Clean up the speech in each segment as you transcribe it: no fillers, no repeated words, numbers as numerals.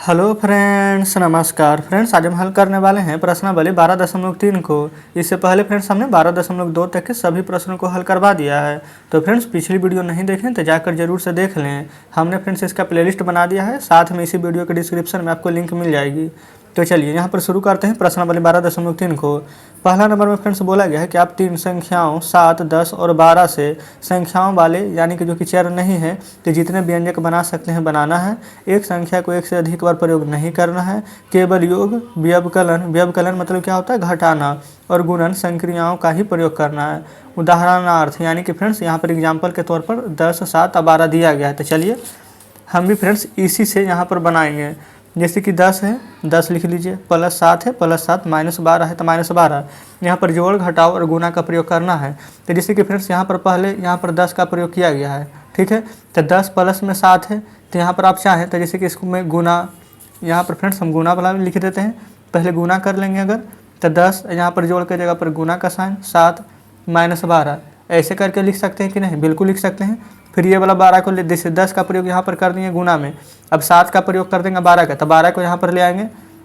Hello friends, नमस्कार friends. आज हम हल करने वाले हैं प्रश्नावली 12.3 को। इससे पहले फ्रेंड्स हमने 12.2 तक के सभी प्रश्नों को हल करवा दिया है। तो फ्रेंड्स पिछली वीडियो नहीं देखें तो जाकर जरूर से देख लें। हमने फ्रेंड्स इसका प्लेलिस्ट बना दिया है, साथ में इसी वीडियो के डिस्क्रिप्शन में आपको लिंक मिल जाएगी। तो चलिए यहाँ पर शुरू करते हैं प्रश्नावली 12.3 को। पहला नंबर में फ्रेंड्स बोला गया है कि आप तीन संख्याओं 7, 10 और 12 से संख्याओं वाले यानी कि जो कि चर नहीं है तो जितने व्यंजक बना सकते हैं बनाना है। एक संख्या को एक से अधिक बार प्रयोग नहीं करना है। केवल योग, व्यवकलन मतलब क्या होता है, घटाना, और गुणन संक्रियाओं का ही प्रयोग करना है। उदाहरणार्थ यानी कि फ्रेंड्स यहाँ पर एग्जाम्पल के तौर पर 10, 7 और 12 दिया गया है। तो चलिए हम भी फ्रेंड्स इसी से यहाँ पर बनाएंगे। जैसे कि 10 है, 10 लिख लीजिए, प्लस 7 है, प्लस 7, माइनस 12 है तो माइनस 12। यहाँ पर जोड़, घटाव और गुना का प्रयोग करना है। तो जैसे कि फ्रेंड्स यहाँ पर पहले यहाँ पर 10 का प्रयोग किया गया है, ठीक है। तो 10 प्लस में 7 है, तो यहाँ पर आप चाहें तो जैसे कि इसको मैं गुना, यहाँ पर फ्रेंड्स हम गुना वाला लिख देते हैं। पहले गुना कर लेंगे अगर, तो 10 यहाँ पर जोड़ के जगह पर गुना का साइन, 7 माइनस 12 ऐसे करके लिख सकते हैं कि नहीं, बिल्कुल लिख सकते हैं। फिर ये वाला 12 को जैसे 10 का प्रयोग यहाँ पर कर देंगे गुना में, अब 7 का प्रयोग कर देंगे 12 का, तो 12 को यहाँ पर ले आएंगे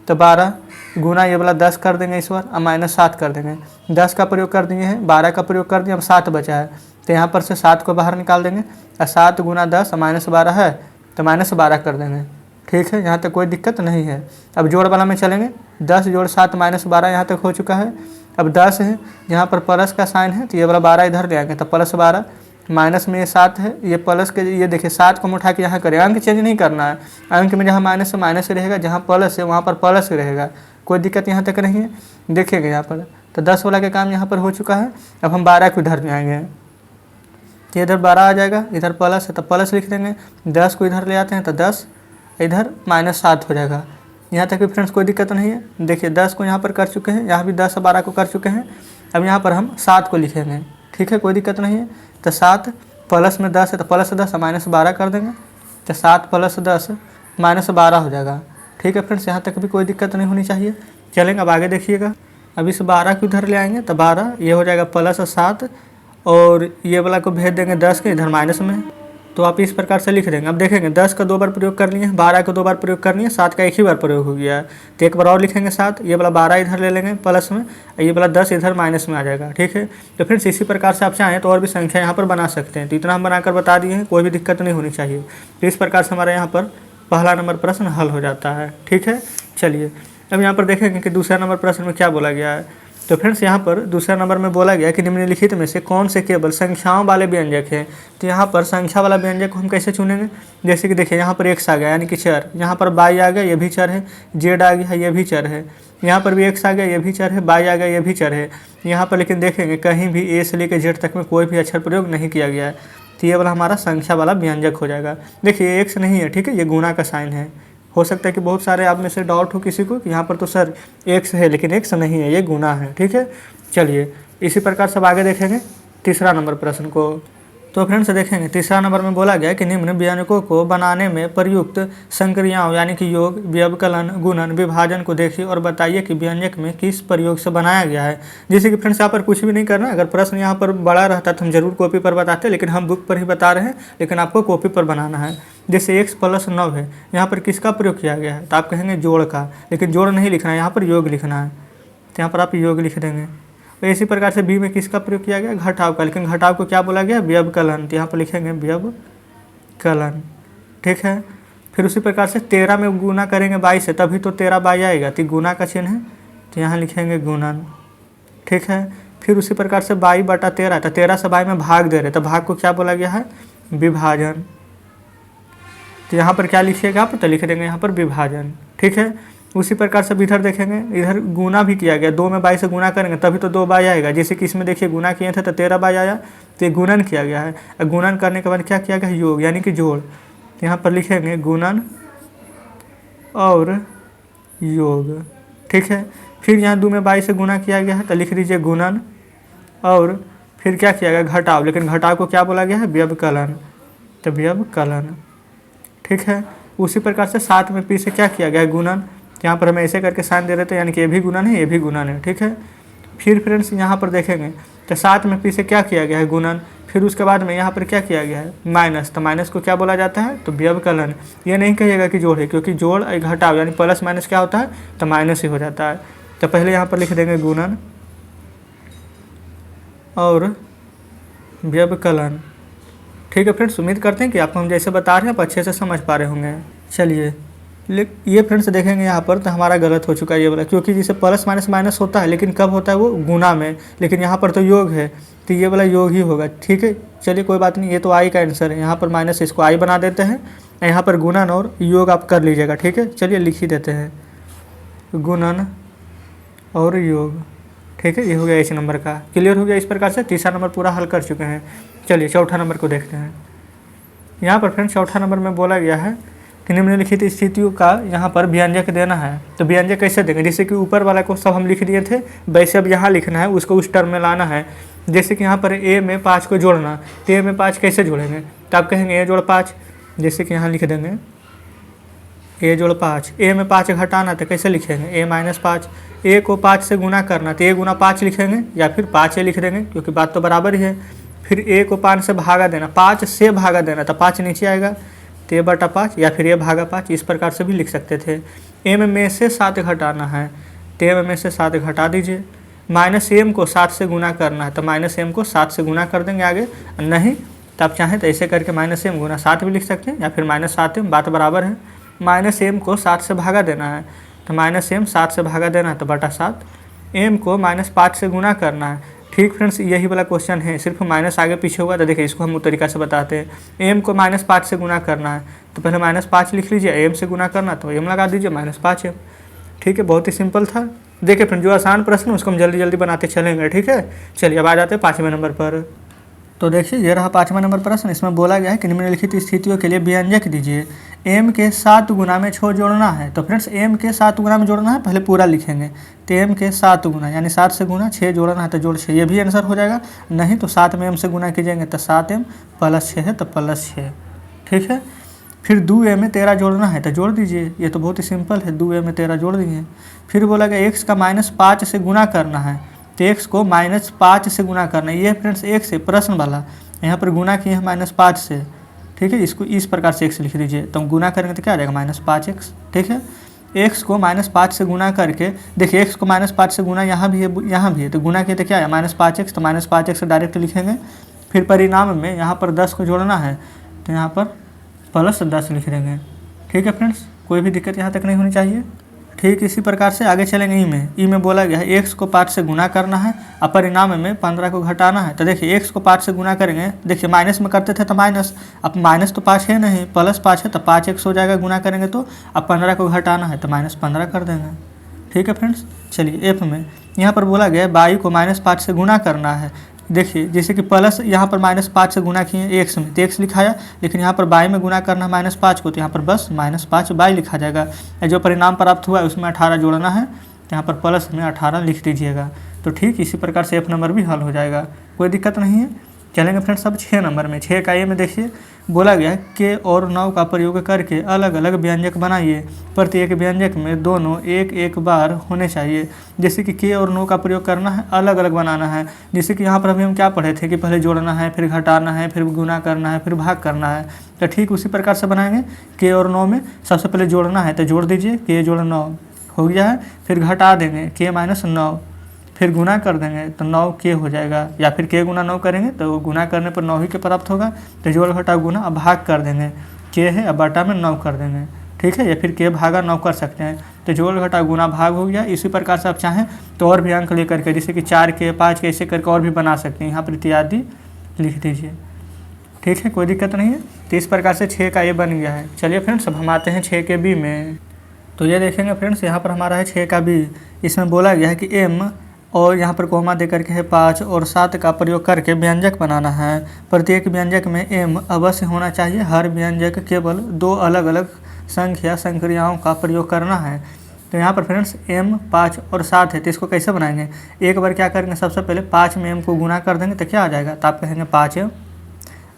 तो 12 गुना ये वाला 10 कर देंगे इस बार, अब माइनस 7 कर देंगे। 10 का प्रयोग कर दिए हैं, 12 का प्रयोग कर दिए, अब 7 बचा है तो यहाँ पर से 7 को बाहर निकाल देंगे और 7 गुना 10 माइनस 12 है तो माइनस 12 कर देंगे, ठीक है। यहाँ तक कोई दिक्कत नहीं है। अब जोड़ वाला में चलेंगे, 10 जोड़ 7 माइनस 12 यहाँ तक हो चुका है। अब 10 है, यहाँ पर प्लस का साइन है तो ये वाला 12 इधर ले आएंगे तो प्लस 12, माइनस में ये 7 है, ये प्लस के ये देखिए 7 को हम उठा के यहाँ करें, अंक चेंज नहीं करना है। अंक में जहाँ माइनस से माइनस रहेगा, जहाँ प्लस है वहाँ पर प्लस रहेगा, कोई दिक्कत यहाँ तक नहीं है। देखिएगा यहाँ पर तो 10 वाला का काम यहाँ पर हो चुका है। अब हम 12 को इधर ले आएंगे तो इधर 12 आ जाएगा, इधर प्लस है तो प्लस लिख देंगे। 10 को इधर ले आते हैं तो 10 इधर माइनस 7 हो जाएगा। यहाँ तक भी फ्रेंड्स कोई दिक्कत नहीं है। देखिए 10 को यहाँ पर कर चुके हैं, यहाँ भी 10 और 12 को कर चुके हैं। अब यहाँ पर हम 7 को लिखेंगे, ठीक है, कोई दिक्कत नहीं है। तो 7 प्लस में 10 है तो प्लस 10 माइनस 12 कर देंगे तो 7 प्लस 10 माइनस 12 हो जाएगा, ठीक है फ्रेंड्स। यहाँ तक भी कोई दिक्कत नहीं होनी चाहिए। चलेंगे अब आगे देखिएगा। अब इस 12 को इधर ले आएंगे तो 12 ये हो जाएगा प्लस 7 और ये वाला को भेज देंगे 10 के इधर माइनस में, तो आप इस प्रकार से लिख देंगे। अब देखेंगे 10 का 2 बार प्रयोग कर लिए, 12 का 2 बार प्रयोग कर लिए, 7 का एक ही बार प्रयोग हो गया है तो एक बार और लिखेंगे 7, ये वाला 12 इधर ले लेंगे प्लस में, ये वाला 10 इधर माइनस में आ जाएगा, ठीक है। तो फ्रेंड्स इसी प्रकार से आप चाहें तो और भी संख्या यहाँ पर बना सकते हैं। तो इतना हम बनाकर बता दिए हैं, कोई भी दिक्कत नहीं होनी चाहिए। तो इस प्रकार से हमारे यहाँ पर पहला नंबर प्रश्न हल हो जाता है, ठीक है। चलिए अब यहाँ पर देखेंगे कि दूसरा नंबर प्रश्न में क्या बोला गया है। तो फ्रेंड्स यहाँ पर दूसरा नंबर में बोला गया कि निम्नलिखित में से कौन से केवल संख्याओं वाले व्यंजक हैं। तो यहाँ पर संख्या वाला व्यंजक को हम कैसे चुनेंगे, जैसे कि देखिए यहाँ पर x आ गया यानी कि चर, यहाँ पर y आ गया ये भी चर है, z आ गया ये भी चर है, यहाँ पर भी x आ गया ये भी चर है, y आ गया ये भी चर है। यहाँ पर लेकिन देखेंगे कहीं भी a से लेकर z तक में कोई भी अक्षर प्रयोग नहीं किया गया है, तो ये वाला हमारा संख्या वाला व्यंजक हो जाएगा। देखिए x नहीं है, ठीक है, ये गुणा का साइन है। हो सकता है कि बहुत सारे आप में से डाउट हो किसी को कि यहाँ पर तो सर x है लेकिन x नहीं है, ये गुना है, ठीक है। चलिए इसी प्रकार सब आगे देखेंगे तीसरा नंबर प्रश्न को। तो फ्रेंड्स देखेंगे तीसरा नंबर में बोला गया कि निम्न व्यंजकों को बनाने में प्रयुक्त संक्रियाओं यानी कि योग, व्यवकलन, गुणन, विभाजन को देखिए और बताइए कि व्यंजक में किस प्रयोग से बनाया गया है। जैसे कि फ्रेंड्स यहाँ पर कुछ भी नहीं करना, अगर प्रश्न यहाँ पर बड़ा रहता तो हम जरूर कॉपी पर बताते, लेकिन हम बुक पर ही बता रहे हैं, लेकिन आपको कॉपी पर बनाना है। जैसे x प्लस 9 है, यहाँ पर किसका प्रयोग किया गया है, तो आप कहेंगे जोड़ का, लेकिन जोड़ नहीं लिखना है, यहाँ पर योग लिखना है, तो यहाँ पर आप योग लिख देंगे। तो इसी प्रकार से b में किसका प्रयोग किया गया, घटाव का, लेकिन घटाव को क्या बोला गया, व्यवकलन, तो यहाँ पर लिखेंगे व्यवकलन, ठीक है। फिर उसी प्रकार से 13 में गुना करेंगे 22 से, तभी तो 13 बाई आएगा, तो गुना का चिन्ह है तो यहाँ लिखेंगे गुणन, ठीक है। फिर उसी प्रकार से 22/13, तो 13 से 22 में भाग दे रहे, तो भाग को क्या बोला गया है, विभाजन, तो यहाँ पर क्या लिखिएगा आप, तो लिख देंगे यहाँ पर विभाजन, ठीक है। उसी प्रकार से इधर देखेंगे, इधर गुना भी किया गया, 2 में 22 से गुना करेंगे तभी तो 2 बाई आएगा। जैसे कि इसमें देखिए गुना किए थे तो 13 बाई आया, तो ये गुणन किया गया है। गुणन करने के बाद क्या किया गया, योग यानी कि जोड़, तो यहाँ पर लिखेंगे गुणन और योग, ठीक है। फिर यहाँ 2 में 22 से गुना किया गया है तो लिख दीजिए गुणन, और फिर क्या किया गया, घटाव, लेकिन घटाव को क्या बोला गया है, व्यवकलन, तो व्यवकलन, ठीक है। उसी प्रकार से 7 में p से क्या किया गया है, गुणन, यहाँ पर हम ऐसे करके साइन दे रहे थे, यानी कि ये भी गुणन है ये भी गुणन है, ठीक है। फिर फ्रेंड्स यहाँ पर देखेंगे तो 7 में p से क्या किया गया है, गुणन, फिर उसके बाद में यहाँ पर क्या किया गया है माइनस, तो माइनस को क्या बोला जाता है तो व्यवकलन। ये नहीं कहिएगा कि जोड़ है, क्योंकि जोड़ घटाव यानी प्लस माइनस क्या होता है तो माइनस ही हो जाता है। तो पहले यहाँ पर लिख देंगे गुणन और व्यवकलन। ठीक है फ्रेंड्स, उम्मीद करते हैं कि आपको हम जैसे बता रहे हैं आप अच्छे से समझ पा रहे होंगे। चलिए ये फ्रेंड्स देखेंगे यहाँ पर तो हमारा गलत हो चुका है ये वाला, क्योंकि जिसे प्लस माइनस माइनस होता है लेकिन कब होता है वो गुना में, लेकिन यहाँ पर तो योग है तो ये वाला योग ही होगा। ठीक है, चलिए कोई बात नहीं, ये तो आई का आंसर है। यहाँ पर माइनस इसको आई बना देते हैं, यहाँ पर गुणन और योग आप कर लीजिएगा। ठीक है, चलिए लिख ही देते हैं गुणन और योग। ठीक है, ये हो गया इस नंबर का, क्लियर हो गया। इस प्रकार से तीसरा नंबर पूरा हल कर चुके हैं। चलिए चौथा नंबर को देखते हैं। यहाँ पर फ्रेंड्स चौथा नंबर में बोला गया है कि निम्नलिखित स्थितियों का यहाँ पर व्यंजक देना है। तो व्यंजक कैसे देंगे, जैसे कि ऊपर वाला को सब हम लिख दिए थे, वैसे अब यहाँ लिखना है, उसको उस टर्म में लाना है। जैसे कि यहाँ पर ए में 5 को जोड़ना, तो ए में 5 कैसे जोड़ेंगे, तो आप कहेंगे ए जोड़ 5। जैसे कि यहाँ लिख देंगे ए जोड़ 5, ए में 5 घटाना तो कैसे लिखेंगे ए माइनस 5। ए को 5 से गुना करना तो ए गुना 5 लिखेंगे या फिर 5 ए लिख देंगे, क्योंकि बात तो बराबर ही है। फिर ए को 5 से भागा देना, 5 से भागा देना तो 5 नीचे आएगा, तो ए बटा 5 या फिर ए भागा 5, इस प्रकार से भी लिख सकते थे। ए में से 7 घटाना है, तो ए में से 7 घटा दीजिए। माइनस एम को 7 से गुना करना है, तो माइनस एम को 7 से गुना कर देंगे आगे, नहीं तो आप चाहें तो ऐसे करके माइनस एम गुना 7 भी लिख सकते हैं, या फिर माइनस 7 एम, बात बराबर है। माइनस एम को 7 से भागा देना है, तो माइनस एम 7 से भागा देना है तो बटा 7। एम को माइनस 5 से गुना करना है। ठीक फ्रेंड्स, यही वाला क्वेश्चन है, सिर्फ माइनस आगे पीछे होगा। तो देखिए इसको हम उस तरीका से बताते हैं। एम को माइनस 5 से गुना करना है, तो पहले माइनस 5 लिख लीजिए, एम से गुना करना तो एम लगा दीजिए माइनस 5 एम। ठीक है, बहुत ही सिंपल था। देखिए फ्रेंड, जो आसान प्रश्न उसको हम जल्दी जल्दी बनाते चलेंगे। ठीक है, चलिए अब आ जाते हैं 5वें नंबर पर। तो देखिए ये रहा 5वां नंबर प्रश्न। इसमें बोला गया है कि निम्नलिखित स्थितियों के लिए व्यंजक दीजिए। एम के 7 गुना में 6 जोड़ना है, तो फ्रेंड्स एम के 7 गुना में जोड़ना है, पहले पूरा लिखेंगे। तो एम के 7 गुना यानी 7 से गुना 6 जोड़ना है, तो जोड़ 6, ये भी आंसर हो जाएगा। नहीं तो 7 में एम से गुना कीजिएंगे तो 7m प्लस 6 है, तो प्लस 6। ठीक है, फिर 2m में 13 जोड़ना है, तो जोड़ दीजिए, ये तो बहुत ही सिंपल है, 2m में 13 जोड़ दिए। फिर बोला गया x का -5 से गुना करना है, तो x को -5 से गुना करना है। ये फ्रेंड्स x से प्रश्न वाला यहाँ पर गुना किए हैं -5 से। ठीक है, इसको इस प्रकार से x लिख दीजिए, तो हम गुना करेंगे तो क्या आ जाएगा -5x। ठीक है, x को -5 से गुना करके, देखिए x को -5 से गुना यहाँ भी है, तो गुना किए तो क्या है -5x, तो -5x से डायरेक्ट लिखेंगे। फिर परिणाम में यहाँ पर 10 को जोड़ना है, तो यहाँ पर प्लस 10 लिख देंगे। ठीक है फ्रेंड्स, कोई भी दिक्कत यहाँ तक नहीं होनी चाहिए। ठीक इसी प्रकार से आगे चलेंगे। ई में बोला गया है x को 5 से गुना करना है और परिणाम में 15 को घटाना है। तो देखिए x को 5 से गुना करेंगे, देखिए माइनस में करते थे तो माइनस, अब माइनस तो 5 है नहीं, प्लस 5 है, तो 5x हो जाएगा गुना करेंगे तो। अब 15 को घटाना है तो -15 कर देंगे। ठीक है फ्रेंड्स, चलिए एफ में यहाँ पर बोला गया है y को -5 से गुना करना है। देखिए जैसे कि प्लस यहाँ पर -5 से गुना किए x में, तो x लिखाया, लेकिन यहाँ पर y में गुना करना है -5 को, तो यहाँ पर बस -5 y लिखा जाएगा। जो परिणाम प्राप्त हुआ है उसमें 18 जोड़ना है, तो यहाँ पर प्लस में 18 लिख दीजिएगा। तो ठीक इसी प्रकार से F नंबर भी हल हो जाएगा, कोई दिक्कत नहीं है। चलेंगे फ्रेंड्स अब 6 नंबर में। 6 का ए में देखिए बोला गया है के और 9 का प्रयोग करके अलग अलग व्यंजक बनाइए। प्रत्येक व्यंजक में दोनों एक एक बार होने चाहिए। जैसे कि के और 9 का प्रयोग करना है, अलग अलग बनाना है। जैसे कि यहाँ पर अभी हम क्या पढ़े थे कि पहले जोड़ना है, फिर घटाना है, फिर गुना करना है, फिर भाग करना है। तो ठीक उसी प्रकार से बनाएंगे। के और 9 में सबसे पहले जोड़ना है तो जोड़ दीजिए, के जोड़ 9 हो गया है। फिर घटा देंगे के -9, फिर गुना कर देंगे तो 9 के हो जाएगा, या फिर के गुना 9 करेंगे तो गुना करने पर 9 ही के प्राप्त होगा। तो जोड़ घटा गुना अब भाग कर देंगे, के है अब बटा में 9 कर देंगे। ठीक है, या फिर के भागा 9 कर सकते हैं। तो जोड़ घटा गुना भाग हो गया। इसी प्रकार से आप चाहें तो और भी अंक लेकर के, जैसे कि 4 के 5 के ऐसे करके और भी बना सकते हैं। यहाँ पर इत्यादि लिख दीजिए। ठीक है, कोई दिक्कत नहीं है। तो इस प्रकार से 6 का ए बन गया है। चलिए फ्रेंड्स अब हम आते हैं 6 के बी में। तो ये देखेंगे फ्रेंड्स, यहाँ पर हमारा है 6 का बी। इसमें बोला गया है कि एम और यहाँ पर कोमा दे करके है 5 और 7 का प्रयोग करके व्यंजक बनाना है। प्रत्येक व्यंजक में m अवश्य होना चाहिए। हर व्यंजक केवल 2 अलग अलग संख्या संक्रियाओं का प्रयोग करना है। तो यहाँ पर फ्रेंड्स m 5 और 7 है, तो इसको कैसे बनाएंगे। एक बार क्या करेंगे, सबसे पहले 5 में m को गुना कर देंगे तो क्या आ जाएगा, तो आप कहेंगे 5m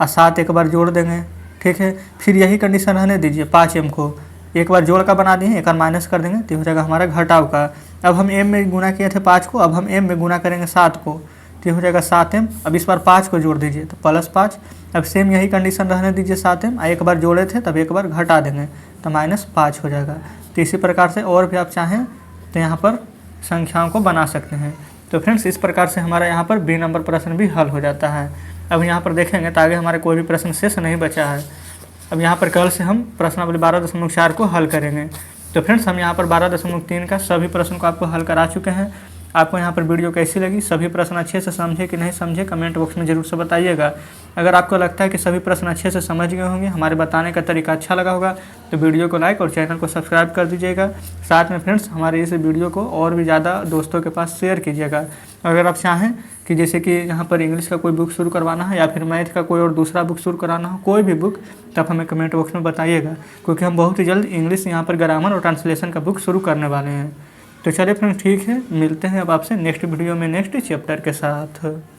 और 7 एक बार जोड़ देंगे। ठीक है, फिर यही कंडीशन रहने दीजिए। 5m को एक बार जोड़ का बना दिए, एक बार माइनस कर देंगे तो हो जाएगा हमारा घटाव का। अब हम m में गुना किए थे 5 को, अब हम m में गुना करेंगे 7 को। तो ये हो जाएगा 7m। अब इस बार 5 को जोड़ दीजिए तो +5। अब सेम यही कंडीशन रहने दीजिए 7m, एक बार जोड़े थे तब एक बार घटा देंगे तो -5 हो जाएगा। तो इसी प्रकार से और भी आप चाहें तो यहाँ पर संख्याओं को बना सकते हैं। तो फ्रेंड्स इस प्रकार से हमारा यहाँ पर बी नंबर प्रश्न भी हल हो जाता है। अब यहाँ पर देखेंगे तो आगे हमारे कोई भी प्रश्न शेष नहीं बचा है। अब यहाँ पर कल से हम प्रश्नावली 12.4 को हल करेंगे। तो फ्रेंड्स हम यहाँ पर 12.3 का सभी प्रश्न को आपको हल करा चुके हैं। आपको यहाँ पर वीडियो कैसी लगी, सभी प्रश्न अच्छे से समझे कि नहीं समझे, कमेंट बॉक्स में ज़रूर से बताइएगा। अगर आपको लगता है कि सभी प्रश्न अच्छे से समझ गए होंगे, हमारे बताने का तरीका अच्छा लगा होगा, तो वीडियो को लाइक और चैनल को सब्सक्राइब कर दीजिएगा। साथ में फ्रेंड्स हमारे इस वीडियो को और भी ज़्यादा दोस्तों के पास शेयर कीजिएगा। अगर आप चाहें कि जैसे कि यहाँ पर इंग्लिश का कोई बुक शुरू करवाना है या फिर मैथ का कोई और दूसरा बुक शुरू कराना हो, कोई भी बुक, तब हमें कमेंट बॉक्स में बताइएगा, क्योंकि हम बहुत ही जल्द इंग्लिश यहाँ पर ग्रामर और ट्रांसलेशन का बुक शुरू करने वाले हैं। तो चलिए फ्रेंड्स ठीक है, मिलते हैं अब आपसे नेक्स्ट वीडियो में नेक्स्ट चैप्टर के साथ।